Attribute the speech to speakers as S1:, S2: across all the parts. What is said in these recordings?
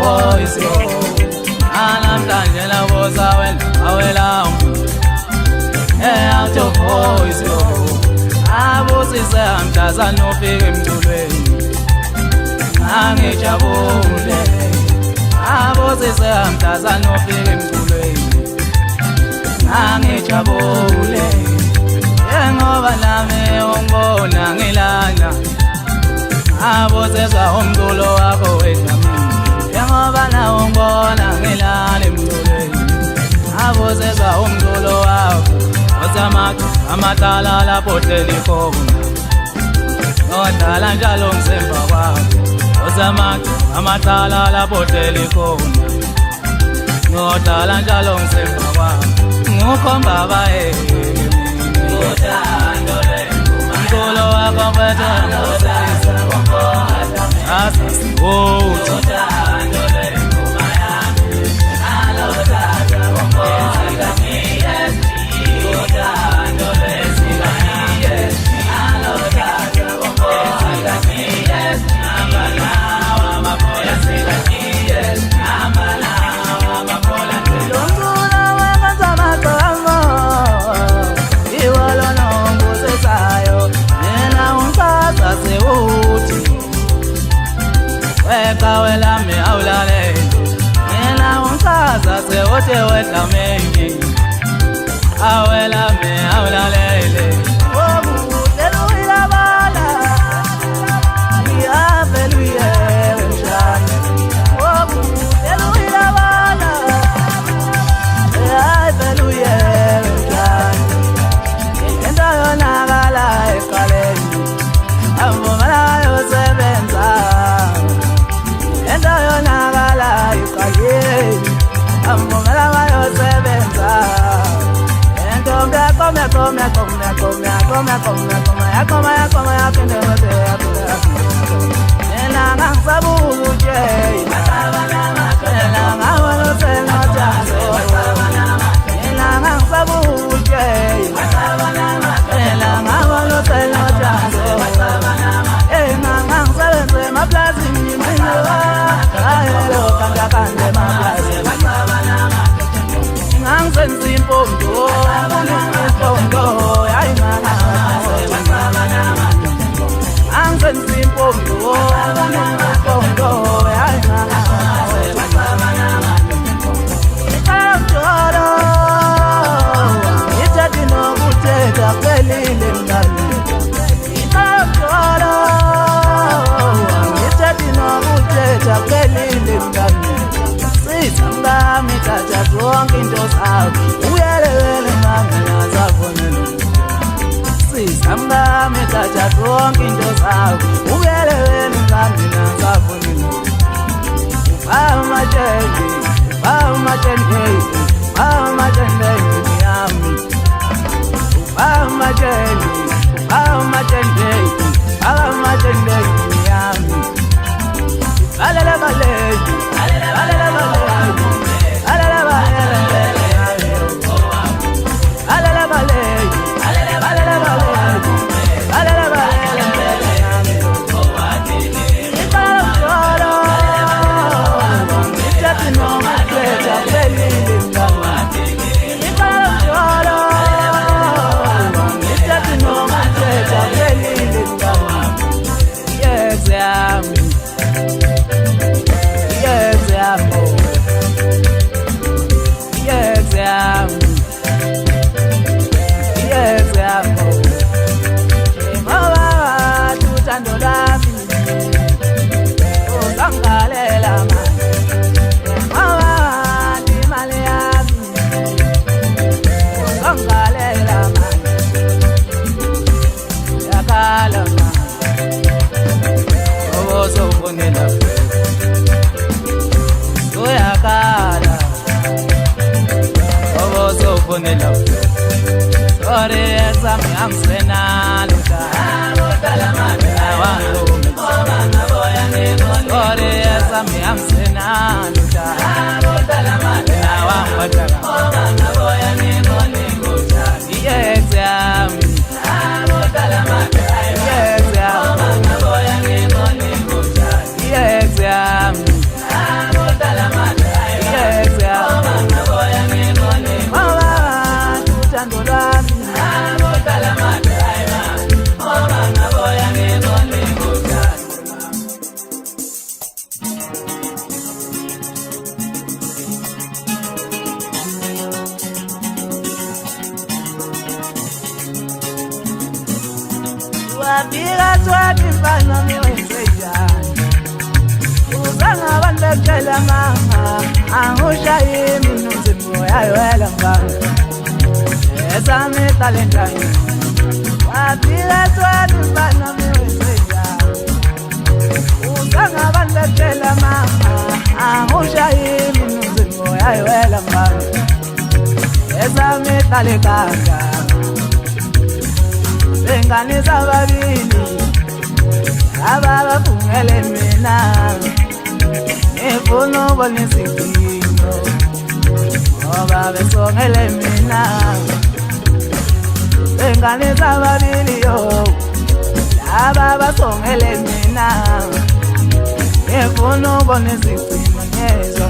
S1: voice yo anamhlanje laboza wena awela out of voice yo abusise amhlazana ufike emculweni angijabule abusise amhlazana ufike emculweni angijabule ngoba nami ungibona ngilana abusisa umculo wakho wena ngoba nawe ungibona ngilana emculweni abusisa umculo wakho amathala lapho hleli khona nodala njalo ngisemva kwakho amathala lapho hleli khona nodala njalo ngisemva kwakho ngukhomba baye uthando lwengoma wakho mfethu uthando lwengoma yami alothatha uthando lwesibaniye alothatha uthando amalawa amapola sibaniye amalawa amapola lomzula wengazamaqamo iwalo nombusesayo yena ungiphatha sewuthi weka welami awulalele yena ungiphatha sewuthi wedlamengi awelami awulalele uthando lwami
S2: abodala madriver ngoba ngaboya ngibone uthando lwami.
S1: wafika thwathi mfana miwenzenjani uzangabantu bekutshela mama angushaye mina umzimbo yayiwela mfana esami talentanye wafika thwathi mfana miwenzenjani uzangabantu bekutshela mama angushaye mina umzimbo yayiwela mfana esami talekanga bengane zababili ababafungele mina ngifuna ubona isidingo ngoba besongele mina bengane zababili yo ababasongele mina ngifuna ubona isidingo nyezo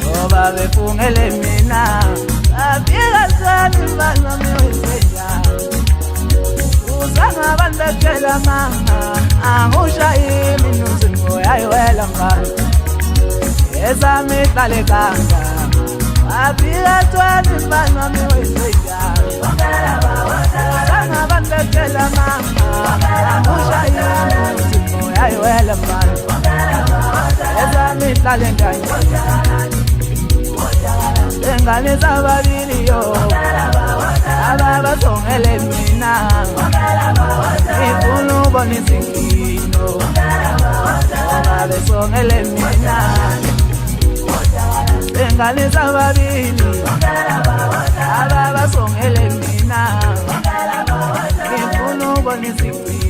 S1: ngoba befungele mina afika sani mfana miwenzenjani uzangabantu bekutshela mama angushaye mina umzimbo yayiwela mfana esami talekanga wafika thwathi mfana miwenzenjani uzangabantu bekutshela mama angushaye mina umzimbo yayiwela mfana esami talekanga bengane zababili yo ababasongele mina ngifuna ubona izingino ngoba besongele mina bengane zababili ababasongele mina ngifuna ubona izingino